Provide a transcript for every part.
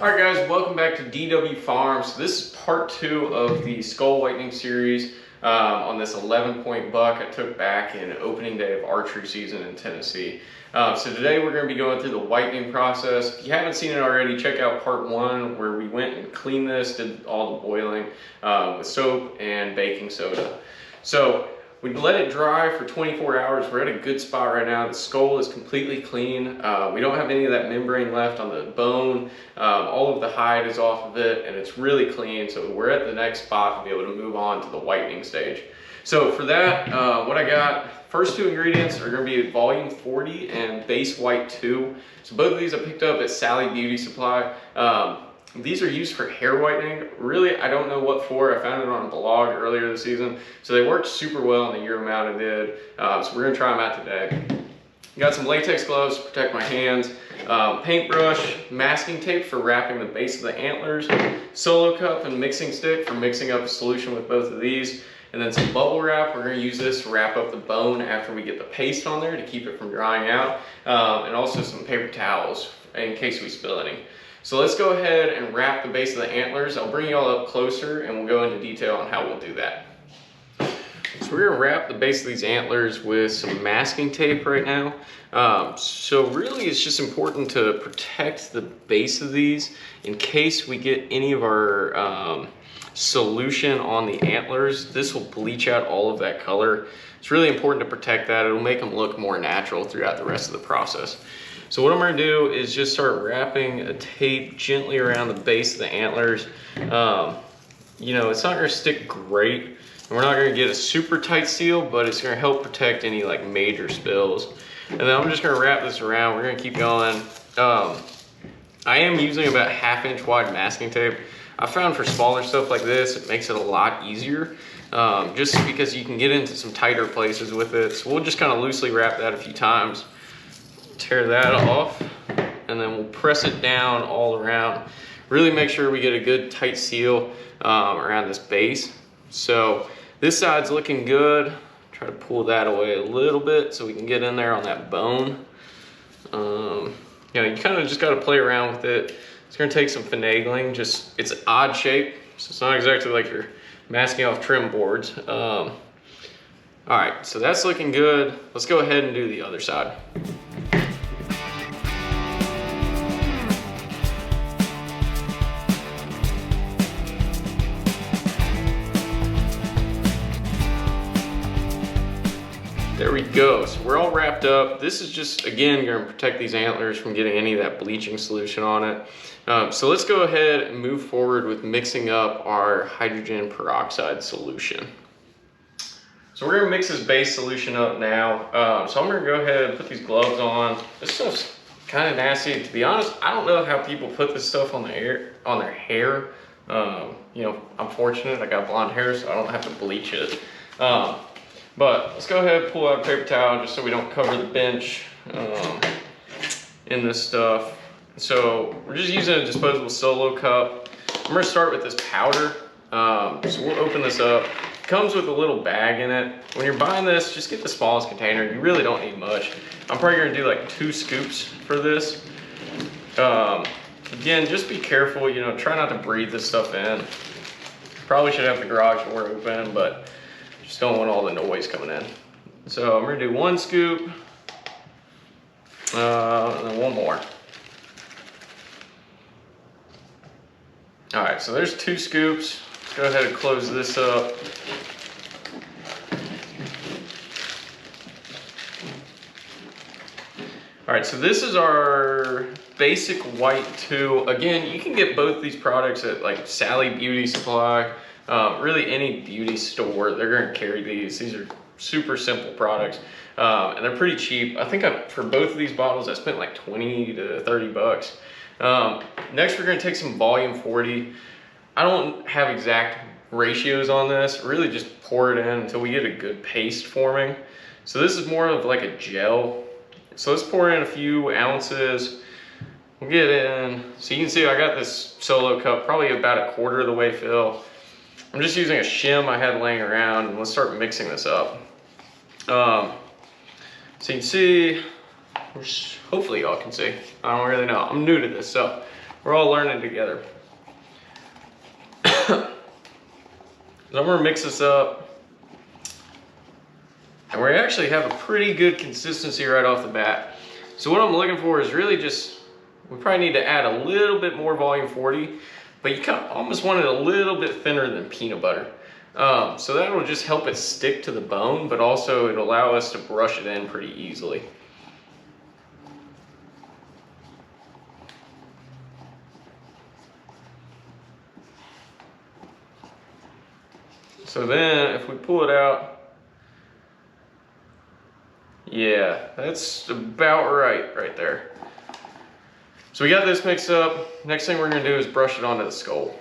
Alright guys, welcome back to DW Farms. This is part 2 of the skull whitening series on this 11-point buck I took back in opening day of archery season in Tennessee. So today we're going to be going through the whitening process. If you haven't seen it already, check out part 1 where we went and cleaned this, did all the boiling with soap and baking soda. So we let it dry for 24 hours. We're at a good spot right now. The skull is completely clean. We don't have any of that membrane left on the bone. All of the hide is off of it and it's really clean. So we're at the next spot to be able to move on to the whitening stage. So for that, what I got, first 2 ingredients are gonna be volume 40 and base white 2. So both of these I picked up at Sally Beauty Supply. These are used for hair whitening. Really, I don't know what for. I found it on a blog earlier this season. So they worked super well in the year amount I did. So we're gonna try them out today. Got some latex gloves to protect my hands, paintbrush, masking tape for wrapping the base of the antlers, solo cup and mixing stick for mixing up a solution with both of these, and then some bubble wrap. We're gonna use this to wrap up the bone after we get the paste on there to keep it from drying out, and also some paper towels in case we spill any. So let's go ahead and wrap the base of the antlers. I'll bring you all up closer and we'll go into detail on how we'll do that. So we're gonna wrap the base of these antlers with some masking tape right now. So really it's just important to protect the base of these in case we get any of our solution on the antlers. This will bleach out all of that color. It's really important to protect that. It'll make them look more natural throughout the rest of the process. So what I'm gonna do is just start wrapping a tape gently around the base of the antlers. You know, it's not gonna stick great, and we're not gonna get a super tight seal, but it's gonna help protect any like major spills. And then I'm just gonna wrap this around. We're gonna keep going. I am using about 1/2 inch wide masking tape. I found for smaller stuff like this, it makes it a lot easier, just because you can get into some tighter places with it. So we'll just kind of loosely wrap that a few times. Tear that off, and then we'll press it down all around. Really make sure we get a good tight seal around this base. So this side's looking good. Try to pull that away a little bit so we can get in there on that bone. You know, you kind of just got to play around with it. It's going to take some finagling. Just, it's an odd shape, so it's not exactly like you're masking off trim boards. All right, so that's looking good. Let's go ahead and do the other side. There we go, so we're all wrapped up. This is just, again, gonna protect these antlers from getting any of that bleaching solution on it. So let's go ahead and move forward with mixing up our hydrogen peroxide solution. So we're gonna mix this base solution up now. So I'm gonna go ahead and put these gloves on. This stuff's kind of nasty. To be honest, I don't know how people put this stuff on their hair. You know, I'm fortunate, I got blonde hair, so I don't have to bleach it. But let's go ahead and pull out a paper towel just so we don't cover the bench in this stuff. So we're just using a disposable solo cup. I'm gonna start with this powder. So we'll open this up. It comes with a little bag in it. When you're buying this, just get the smallest container. You really don't need much. I'm probably gonna do like 2 scoops for this. Again, just be careful, you know, try not to breathe this stuff in. Probably should have the garage door open, but just don't want all the noise coming in. So I'm gonna do 1 scoop, and then 1 more. All right, so there's 2 scoops. Let's go ahead and close this up. All right, so this is our basic white 2. Again, you can get both these products at like Sally Beauty Supply. Really any beauty store, they're gonna carry these. These are super simple products, and they're pretty cheap. I think for both of these bottles, I spent like 20 to 30 bucks. Next, we're gonna take some volume 40. I don't have exact ratios on this. Really just pour it in until we get a good paste forming. So this is more of like a gel. So let's pour in a few ounces. We'll get in. So you can see I got this solo cup, probably about 1/4 of the way fill. I'm just using a shim I had laying around, and let's start mixing this up. So you can see, hopefully y'all can see. I don't really know. I'm new to this, so we're all learning together. So I'm gonna mix this up. And we actually have a pretty good consistency right off the bat. So what I'm looking for is really just, we probably need to add a little bit more volume 40, but you kind of almost want it a little bit thinner than peanut butter. So that will just help it stick to the bone, but also it'll allow us to brush it in pretty easily. So then if we pull it out, yeah, that's about right there. So we got this mixed up. Next thing we're gonna do is brush it onto the skull.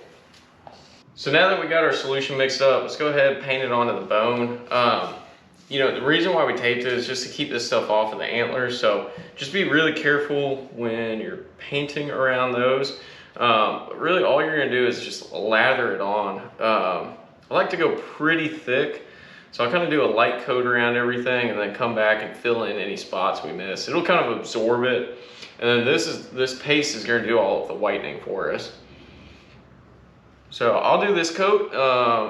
So now that we got our solution mixed up, let's go ahead and paint it onto the bone. You know, the reason why we taped it is just to keep this stuff off of the antlers. So just be really careful when you're painting around those. But really all you're gonna do is just lather it on. I like to go pretty thick. So I'll kind of do a light coat around everything and then come back and fill in any spots we miss. It'll kind of absorb it. And then this paste is going to do all of the whitening for us. So I'll do this coat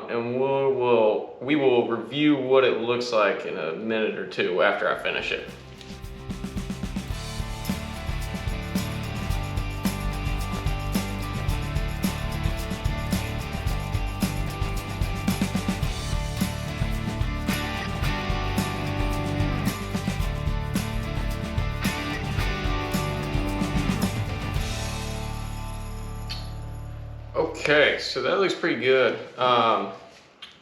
and we will review what it looks like in a minute or two after I finish it. Okay, so that looks pretty good.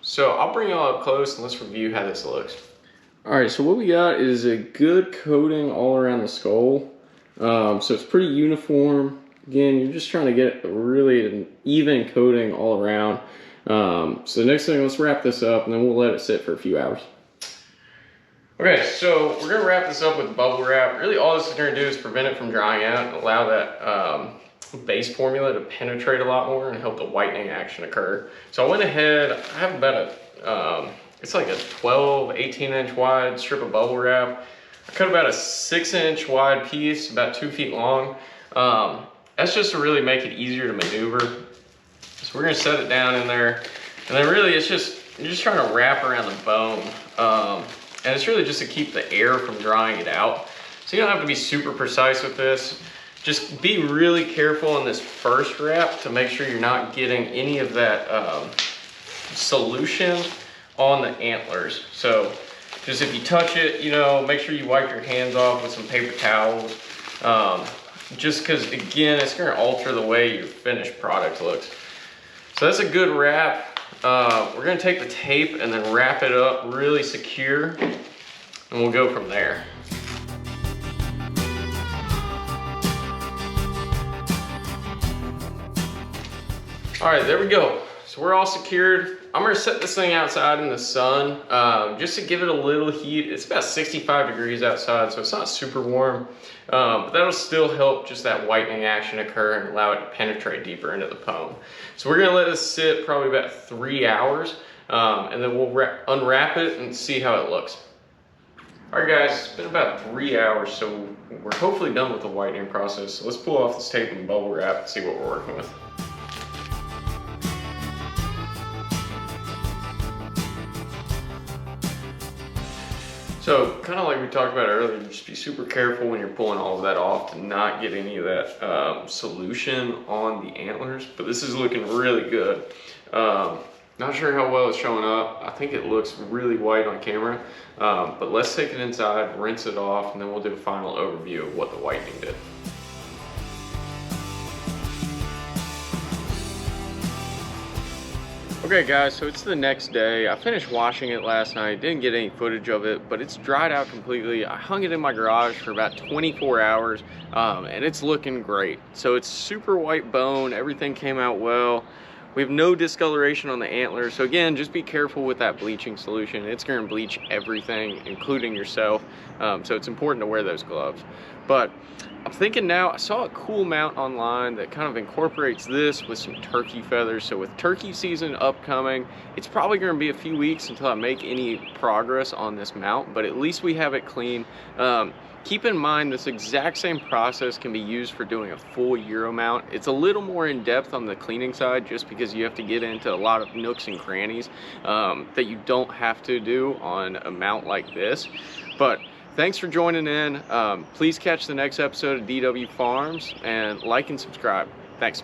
So I'll bring y'all up close and let's review how this looks. All right, so what we got is a good coating all around the skull. So it's pretty uniform. Again, you're just trying to get really an even coating all around. So the next thing, let's wrap this up and then we'll let it sit for a few hours. Okay, so we're gonna wrap this up with bubble wrap. Really all this is gonna do is prevent it from drying out and allow that base formula to penetrate a lot more and help the whitening action occur. So I went ahead, I have about it's like a 12, 18-inch wide strip of bubble wrap. I cut about a 6-inch wide piece, about 2 feet long. That's just to really make it easier to maneuver. So we're gonna set it down in there. And then really it's just, you're just trying to wrap around the bone. And it's really just to keep the air from drying it out. So you don't have to be super precise with this. Just be really careful in this first wrap to make sure you're not getting any of that solution on the antlers. So just if you touch it, you know, make sure you wipe your hands off with some paper towels. Just because, again, it's going to alter the way your finished product looks. So that's a good wrap. We're going to take the tape and then wrap it up really secure, and we'll go from there. All right, there we go. So we're all secured. I'm gonna set this thing outside in the sun just to give it a little heat. It's about 65 degrees outside, so it's not super warm, but that'll still help just that whitening action occur and allow it to penetrate deeper into the bone. So we're gonna let this sit probably about 3 hours, and then we'll unwrap it and see how it looks. All right guys, it's been about 3 hours, so we're hopefully done with the whitening process. So let's pull off this tape and bubble wrap and see what we're working with. So kind of like we talked about earlier, just be super careful when you're pulling all of that off to not get any of that solution on the antlers, but this is looking really good. Not sure how well it's showing up. I think it looks really white on camera, but let's take it inside, rinse it off, and then we'll do a final overview of what the whitening did. Okay guys, so it's the next day. I finished washing it last night, didn't get any footage of it, but it's dried out completely. I hung it in my garage for about 24 hours, and it's looking great. So it's super white bone, everything came out well. We have no discoloration on the antlers. So again, just be careful with that bleaching solution. It's gonna bleach everything, including yourself. So it's important to wear those gloves. But I'm thinking now, I saw a cool mount online that kind of incorporates this with some turkey feathers. So with turkey season upcoming, it's probably going to be a few weeks until I make any progress on this mount, but at least we have it clean. Keep in mind, this exact same process can be used for doing a full Euro mount. It's a little more in depth on the cleaning side just because you have to get into a lot of nooks and crannies that you don't have to do on a mount like this. But thanks for joining in. Please catch the next episode of DW Farms and like and subscribe. Thanks.